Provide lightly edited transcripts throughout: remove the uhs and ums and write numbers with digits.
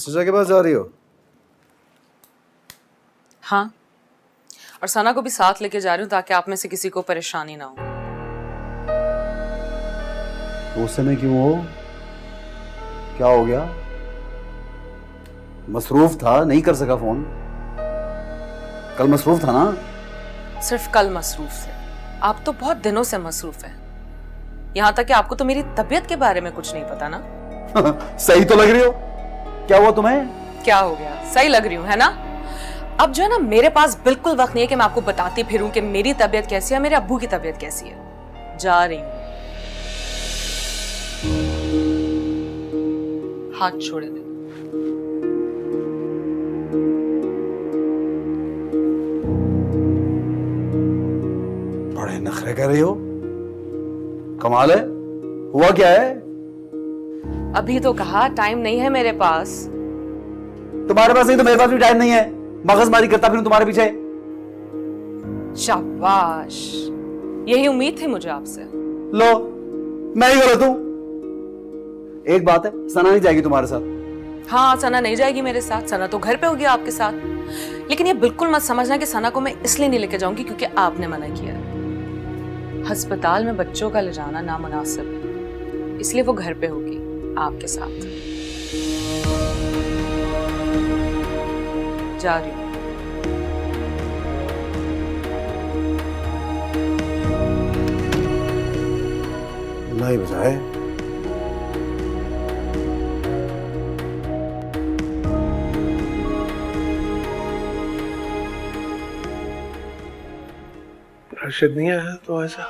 सजा के पास जा रही हो? हाँ, और सना को भी साथ लेके जा रही हूँ ताकि आप में से किसी को परेशानी ना हो। तो उस समय क्यों हो? क्या हो गया? मसरूफ था, नहीं कर सका फोन। कल मसरूफ था ना? सिर्फ कल मसरूफ थे, आप तो बहुत दिनों से मसरूफ हैं। यहाँ तक कि आपको तो मेरी तबीयत के बारे में कुछ नहीं पता ना। सही तो लग रही हो। क्या हुआ तुम्हें? क्या हो गया? सही लग रही हूँ है ना? अब जो है ना, मेरे पास बिल्कुल वक्त नहीं है कि मैं आपको बताती फिरूं कि मेरी तबीयत कैसी है, मेरे अब्बू की तबीयत कैसी है। जा रही हूँ। हाथ छोड़ दे। बड़े नखरे कर रही हो। कमाल है। हुआ क्या है? अभी तो कहा टाइम नहीं है मेरे पास। तुम्हारे पास नहीं तो मेरे पास भी टाइम नहीं है। मगजमारी करता फिर तुम्हारे पीछे। शाबाश, यही उम्मीद थी मुझे आपसे। लो, मैं ही गलत हूं। एक बात है, सना नहीं जाएगी तुम्हारे साथ। हाँ, सना नहीं जाएगी मेरे साथ। सना तो घर पे होगी आपके साथ। लेकिन ये बिल्कुल मत समझना कि सना को मैं इसलिए नहीं लेके जाऊंगी क्योंकि आपने मना किया है। अस्पताल में बच्चों का ले जाना नामुनासिब है, इसलिए वो घर पे होगी आपके साथ। जा रही हूँ। नहीं बजाए। राशिद नहीं आया तो ऐसा?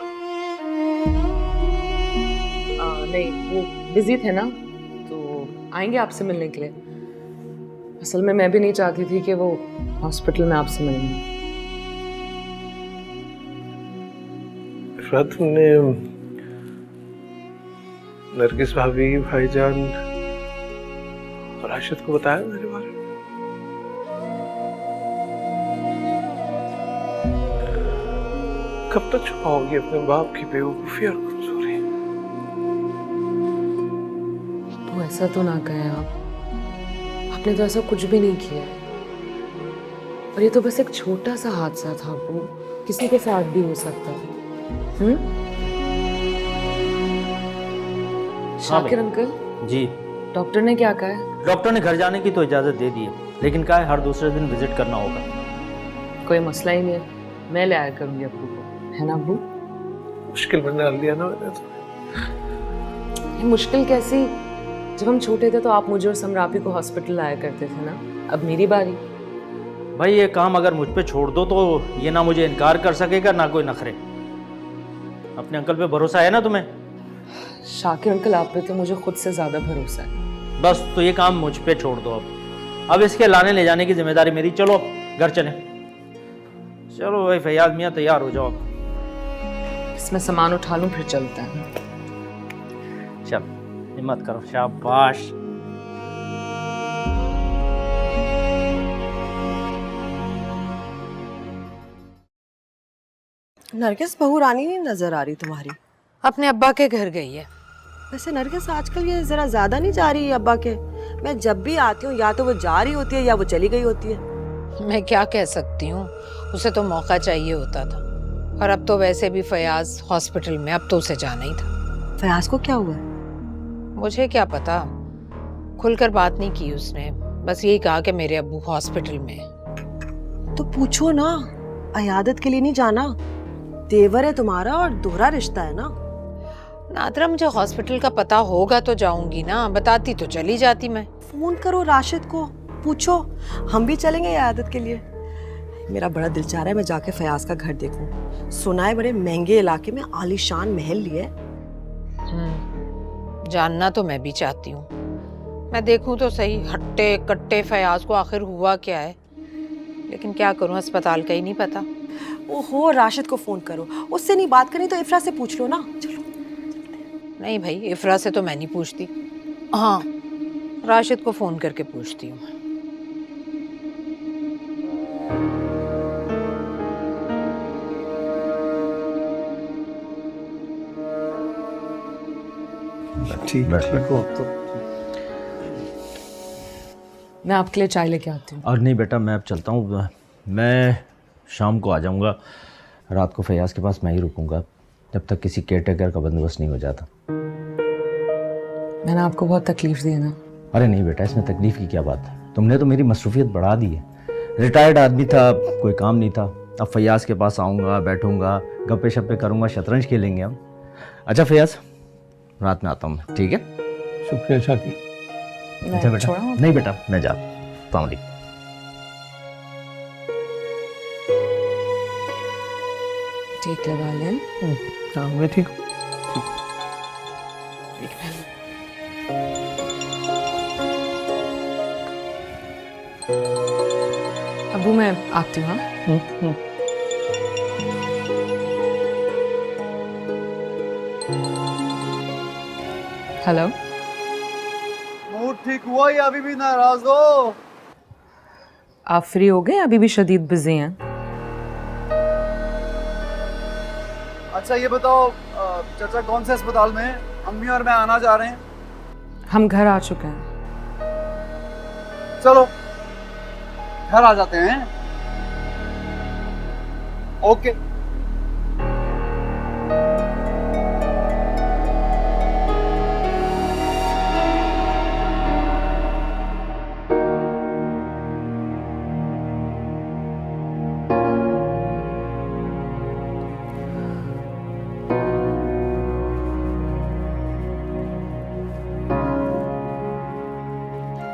नहीं, वो बिजी थे ना, तो आएंगे आपसे मिलने के लिए। असल में मैं भी नहीं चाहती थी कि वो हॉस्पिटल में आपसे मिलें। इफ़रात, तुमने नरगिस भाभी, भाईजान और राशिद को बताया मेरे बारे में? कब तक छुपाओगी अपने बाप की बेवकूफी और कमजोरी? तो ऐसा तो ना कहें आप। आपने तो ऐसा कुछ भी नहीं किया है। और ये तो बस एक छोटा सा हादसा था, वो किसी के साथ भी हो सकता था। शाकिर अंकल जी। डॉक्टर ने क्या कहा है? डॉक्टर ने घर जाने की तो इजाज़त दे दी है, लेकिन कहा है हर दूसरे दिन विजिट करना होगा। कोई मसला ही नहीं है, मैं ले आया करूंगी अब्बू को, है ना अब्बू? मुश्किल में डाल दिया ना मैंने तो। ये मुश्किल कैसी? जब हम छोटे थे तो आप मुझे और समरापी को हॉस्पिटल लाया करते थे ना। अब मेरी बारी। भाई ये काम अगर मुझ पे छोड़ दो तो ये ना मुझे इनकार कर सकेगा ना कोई नखरे। अपने अंकल पे भरोसा है ना तुम्हें? शाकिर अंकल, आप पे तो मुझे खुद से ज्यादा भरोसा है। बस तो ये काम मुझ पे छोड़ दो अब इसके लाने ले जाने की जिम्मेदारी मेरी। चलो अब घर चलें। चलो भाई फैयाज मियाँ, तैयार हो जाओ अब। इसमें सामान उठा लूं फिर चलते हैं। चल, हिम्मत करो। शाबाश। नरगिस, बहू रानी नहीं नजर आ रही तुम्हारी। अपने अब्बा के घर गई है। वैसे नरगिस, आजकल ये जरा ज्यादा नहीं जा रही है अब्बा के? मैं जब भी आती हूँ या तो वो जा रही होती है या वो चली गई होती है। मैं क्या कह सकती हूँ, उसे तो मौका चाहिए होता था। और अब तो वैसे भी फयाज हॉस्पिटल में, अब तो उसे जाना ही था। फयाज को क्या हुआ है? मुझे क्या पता, खुलकर बात नहीं की उसने। बस यही कहा कि मेरे अब्बू हॉस्पिटल में है। तो पूछो ना, अयादत के लिए नहीं जाना? देवर है तुम्हारा और दोहरा रिश्ता है ना। नादरा, मुझे हॉस्पिटल का पता होगा तो जाऊंगी ना, बताती तो चली जाती मैं। फोन करो राशिद को, पूछो। हम भी चलेंगे अयादत के लिए। मेरा बड़ा दिल चाह रहा है मैं जाके फयाज का घर देखूं। सुना है बड़े महंगे इलाके में आलीशान महल लिए। जानना तो मैं भी चाहती हूँ। मैं देखूं तो सही, हट्टे कट्टे फयाज को आखिर हुआ क्या है। लेकिन क्या करूं, अस्पताल का ही नहीं पता। ओहो, राशिद को फोन करो। उससे नहीं बात करनी तो इफ्रा से पूछ लो ना। चलो। नहीं भाई, इफ्रा से तो मैं नहीं पूछती। हाँ, राशिद को फोन करके पूछती हूँ। ठीक हो तो मैं आपके लिए चाय लेके आती हूँ। और नहीं बेटा, मैं अब चलता हूँ। मैं शाम को आ जाऊँगा। रात को फैयाज़ के पास मैं ही रुकूँगा जब तक किसी केयरटेकर का बंदोबस्त नहीं हो जाता। मैंने आपको बहुत तकलीफ दी है ना? अरे नहीं बेटा, इसमें तकलीफ़ की क्या बात है। तुमने तो मेरी मसरूफियत बढ़ा दी है। रिटायर्ड आदमी था, कोई काम नहीं था। अब फैयाज़ के पास आऊँगा, बैठूँगा, गप्पे शप्पे करूँगा, शतरंज खेलेंगे हम। अच्छा फैयाज़, रात में आता हूँ मैं, ठीक है? शुक्रिया शादी। अच्छा बेटा, छोड़ा हूँ? नहीं बेटा, मैं जा। अस्सलाम वालेकुम। ठीक है वालेन। हाँ मैं ठीक हूँ। अबू मैं आती हूँ। हाँ? हेलो। मूड ठीक हुआ या अभी भी नाराज हो? आप फ्री हो गए? अभी भी शदीद बिजी हैं? अच्छा ये बताओ, चाचा कौन से अस्पताल में है? अम्मी और मैं आना चाह रहे हैं। हम घर आ चुके हैं। चलो घर आ जाते हैं। ओके।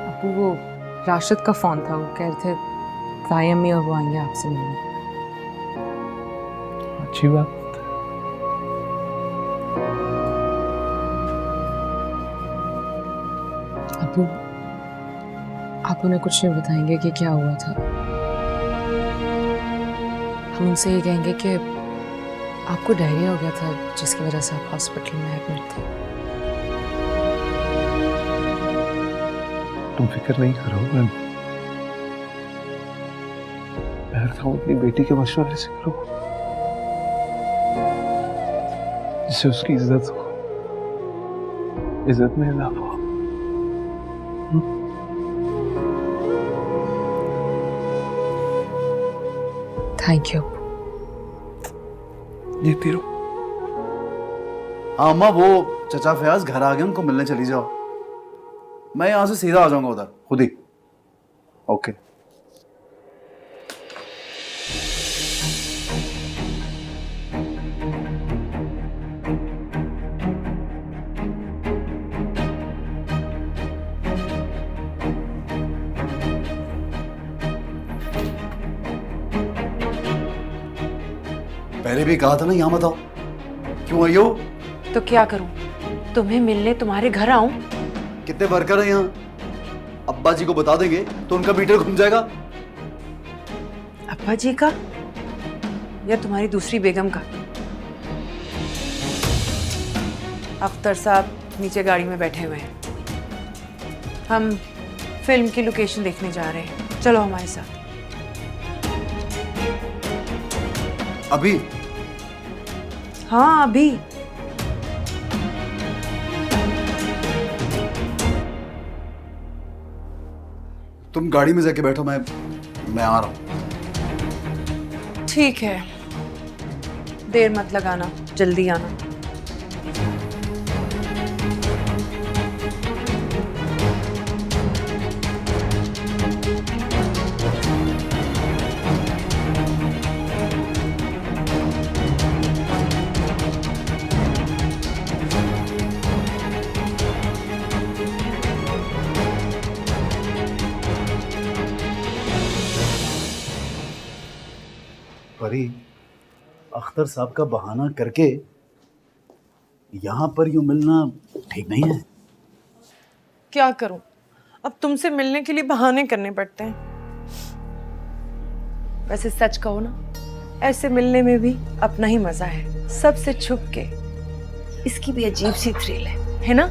अबू वो राशिद का फ़ोन था, वो कह रहे थे ताई अम्मी और वो आएंगे आपसे मिलने। अच्छी बात। अबू आप उन्हें कुछ नहीं बताएंगे कि क्या हुआ था? हम उनसे ये कहेंगे कि आपको डायरिया हो गया था जिसकी वजह से आप हॉस्पिटल में एडमिट थे। तुम फिक्र नहीं करो, मैं रखा हूँ अपनी बेटी के मशवरे से करो, जिससे उसकी इज्जत हो, इज्जत में इजाफा हो। Thank you. जीती रहो। हाँ अम्मा, वो चचा फयाज घर आ गए, उनको मिलने चली जाओ। मैं यहाँ से सीधा आ जाऊंगा उधर खुद ही। ओके। पहले भी कहा था ना, यहाँ मत आओ। क्यों आई हो? तो क्या करूं? तुम्हें मिलने तुम्हारे घर आऊं? कितने वर्कर हैं यहाँ? अब्बा जी को बता देंगे तो उनका मीटर घूम जाएगा। अब्बा जी का या तुम्हारी दूसरी बेगम का? अख्तर साहब नीचे गाड़ी में बैठे हुए हैं। हम फिल्म की लोकेशन देखने जा रहे हैं, चलो हमारे साथ। अभी? हाँ अभी। तुम गाड़ी में जाके बैठो, मैं आ रहा हूँ। ठीक है, देर मत लगाना, जल्दी आना। परी, अख्तर साहब का बहाना करके यहाँ पर यूं मिलना ठीक नहीं है। क्या करूं, अब तुमसे मिलने के लिए बहाने करने पड़ते हैं। वैसे सच कहो ना, ऐसे मिलने में भी अपना ही मजा है, सबसे छुप के। इसकी भी अजीब सी थ्रिल है ना?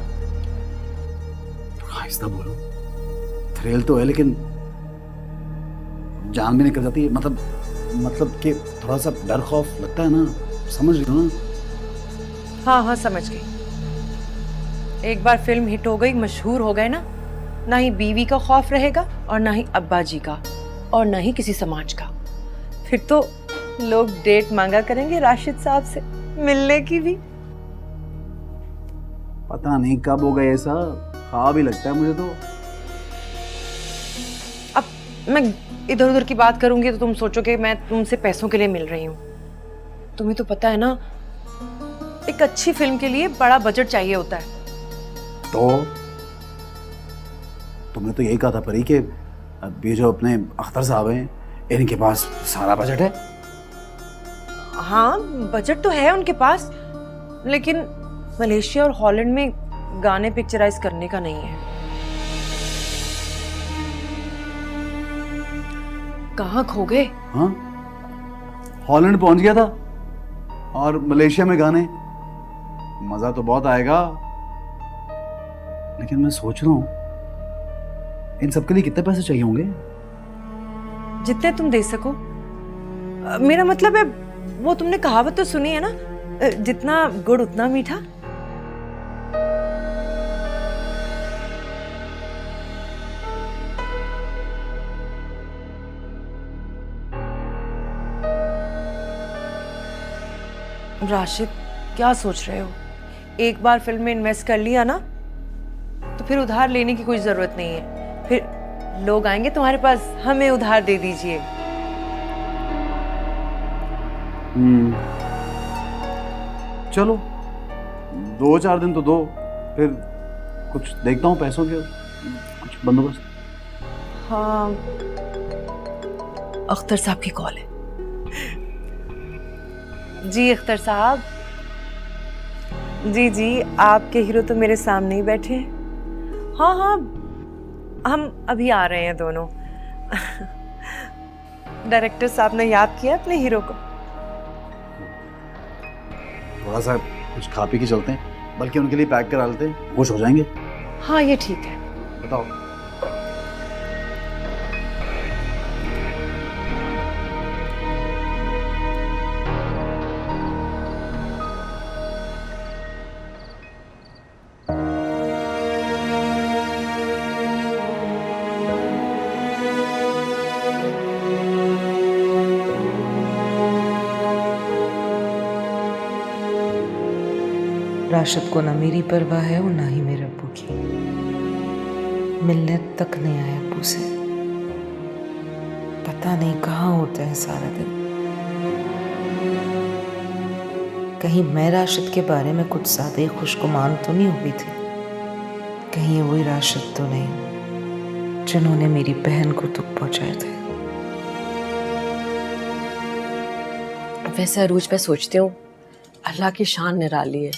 आहिस्ता बोलो। थ्रिल तो है लेकिन जान भी निकल जाती है। मतलब कि थोड़ा सा डर खौफ लगता है ना, समझ रही हो ना? हाँ हाँ समझ गई। एक बार फिल्म हिट हो गई, मशहूर हो गए ना, ना ही बीवी का खौफ रहेगा और ना ही अब्बा जी का और ना ही किसी समाज का। फिर तो लोग डेट मांगा करेंगे राशिद साहब से मिलने की भी। पता नहीं कब होगा ऐसा, ख्वाब ही लगता है मुझे तो। अब मैं इधर उधर की बात करूंगी तो तुम सोचोगे मैं तुमसे पैसों के लिए मिल रही हूँ। तुम्हें तो पता है ना, एक अच्छी फिल्म के लिए बड़ा बजट चाहिए होता है। तो तुमने तो यही कहा था परी कि अब ये जो अपने अख्तर साहब हैं इनके पास सारा बजट है। हाँ बजट तो है उनके पास, लेकिन मलेशिया और हॉलैंड में गाने पिक्चराइज करने का नहीं है। कहाँ खो गए? हाँ, हॉलैंड पहुंच गया था और मलेशिया में गाने, मजा तो बहुत आएगा। लेकिन मैं सोच रहा हूँ इन सब के लिए कितने पैसे चाहिए होंगे? जितने तुम दे सको। मेरा मतलब है, वो तुमने कहावत तो सुनी है ना, जितना गुड़ उतना मीठा। राशिद क्या सोच रहे हो? एक बार फिल्म में इन्वेस्ट कर लिया ना तो फिर उधार लेने की कोई जरूरत नहीं है। फिर लोग आएंगे तुम्हारे पास, हमें उधार दे दीजिए। चलो 2-4 दिन तो दो, फिर कुछ देखता हूँ पैसों के कुछ बंदोबस्त। हाँ अख्तर साहब की कॉल है। जी अख्तर साहब। जी जी, आपके हीरो तो मेरे सामने ही बैठे हैं। हाँ हाँ, हम अभी आ रहे हैं दोनों। डायरेक्टर साहब ने याद किया अपने हीरो को। थोड़ा सा कुछ खा पी के चलते हैं, बल्कि उनके लिए पैक करा लेते हैं, खुश हो जाएंगे। हाँ ये ठीक है। बताओ। राशिद को ना मेरी परवाह है और ना ही मेरे अब्बू की। मिलने तक नहीं आए अब्बू से। पता नहीं कहाँ होते हैं सारा दिन। कहीं मैं राशिद के बारे में कुछ ज्यादा ही खुशगुमान तो नहीं हुई थी? कहीं ये वही राशिद तो नहीं जिन्होंने मेरी बहन को दुख पहुंचाए थे? वैसे अरूज पे सोचती हूँ, अल्लाह की शान निराली है।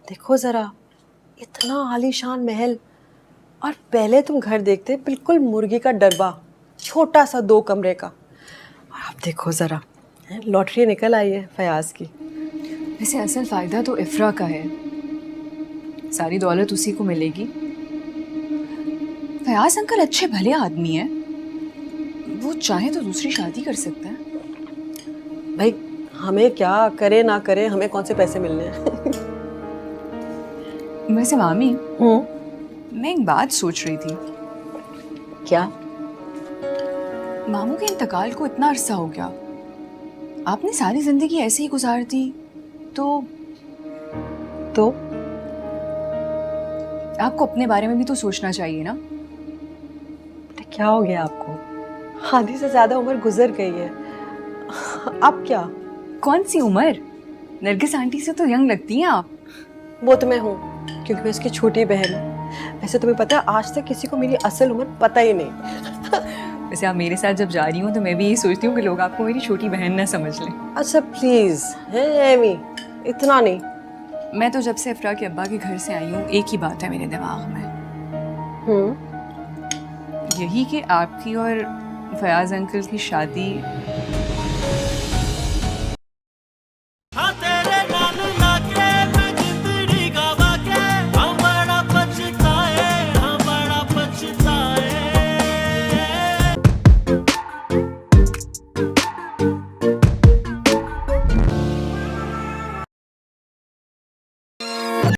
देखो जरा, इतना आलीशान महल, और पहले तुम घर देखते बिल्कुल मुर्गी का डब्बा, छोटा सा 2 कमरे का। और अब देखो जरा, लॉटरी निकल आई है फयाज की। वैसे असल फ़ायदा तो इफ्रा का है, सारी दौलत उसी को मिलेगी। फयाज अंकल अच्छे भले आदमी हैं, वो चाहे तो दूसरी शादी कर सकता है। भाई हमें क्या करे ना करे, हमें कौन से पैसे मिलने हैं। वैसे मामी, मैं एक बात सोच रही थी। क्या? मामू के इंतकाल को इतना अरसा हो गया, आपने सारी जिंदगी ऐसे ही गुजार दी, तो आपको अपने बारे में भी तो सोचना चाहिए ना। क्या हो गया आपको? आधी से ज्यादा उम्र गुजर गई है, अब क्या? कौन सी उम्र? नरगिस आंटी से तो यंग लगती हैं आप। वो तो मैं हूँ, क्योंकि मैं उसकी छोटी बहन हूँ। वैसे तुम्हें पता है, आज तक किसी को मेरी असल उम्र पता ही नहीं। वैसे आप मेरे साथ जब जा रही हो तो मैं भी यही सोचती हूँ कि लोग आपको मेरी छोटी बहन ना समझ लें। अच्छा प्लीज है एमी, इतना नहीं। मैं तो जब से इफ्रा के अब्बा के घर से आई हूँ, एक ही बात है मेरे दिमाग में, यही कि आपकी और फयाज अंकल की शादी